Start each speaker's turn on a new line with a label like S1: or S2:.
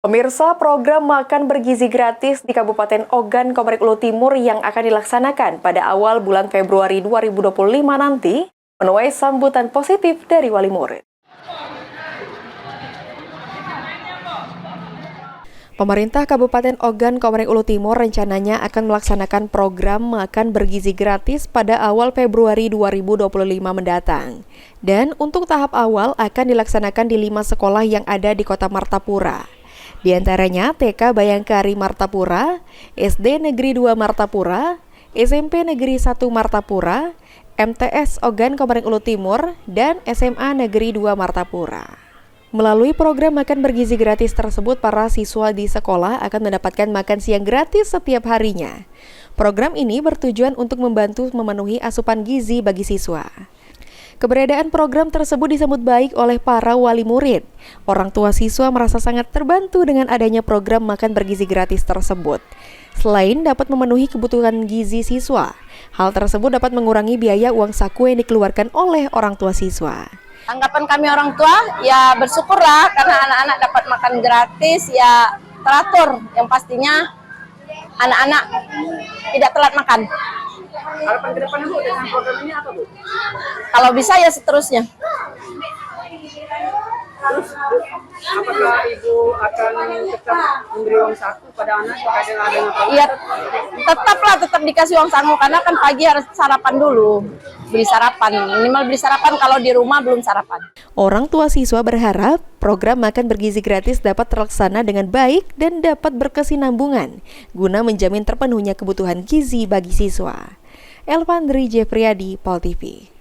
S1: Pemirsa, program makan bergizi gratis di Kabupaten Ogan, Komering Ulu Timur yang akan dilaksanakan pada awal bulan Februari 2025 nanti menuai sambutan positif dari wali murid. Pemerintah Kabupaten Ogan, Komering Ulu Timur rencananya akan melaksanakan program makan bergizi gratis pada awal Februari 2025 mendatang. Dan untuk tahap awal akan dilaksanakan di 5 sekolah yang ada di Kota Martapura. Di antaranya TK Bayangkari Martapura, SD Negeri 2 Martapura, SMP Negeri 1 Martapura, MTS Ogan Komering Ulu Timur, dan SMA Negeri 2 Martapura. Melalui program makan bergizi gratis tersebut, para siswa di sekolah akan mendapatkan makan siang gratis setiap harinya. Program ini bertujuan untuk membantu memenuhi asupan gizi bagi siswa. Keberadaan program tersebut disambut baik oleh para wali murid. Orang tua siswa merasa sangat terbantu dengan adanya program makan bergizi gratis tersebut. Selain dapat memenuhi kebutuhan gizi siswa, hal tersebut dapat mengurangi biaya uang saku yang dikeluarkan oleh orang tua siswa.
S2: Anggapan kami orang tua, ya bersyukurlah karena anak-anak dapat makan gratis, ya teratur. Yang pastinya anak-anak tidak telat makan.
S3: Harapan ke depan Bu dengan program ini apa Bu?
S2: Kalau bisa ya seterusnya.
S3: Terus apakah Ibu akan tetap memberi uang saku pada anak terkait dengan program?
S2: Iya, tetap dikasih uang saku karena kan pagi harus sarapan dulu. Beli sarapan, minimal beli sarapan kalau di rumah belum sarapan.
S1: Orang tua siswa berharap program makan bergizi gratis dapat terlaksana dengan baik dan dapat berkesinambungan guna menjamin terpenuhnya kebutuhan gizi bagi siswa. Elvandri Jefriadi, Pol TV.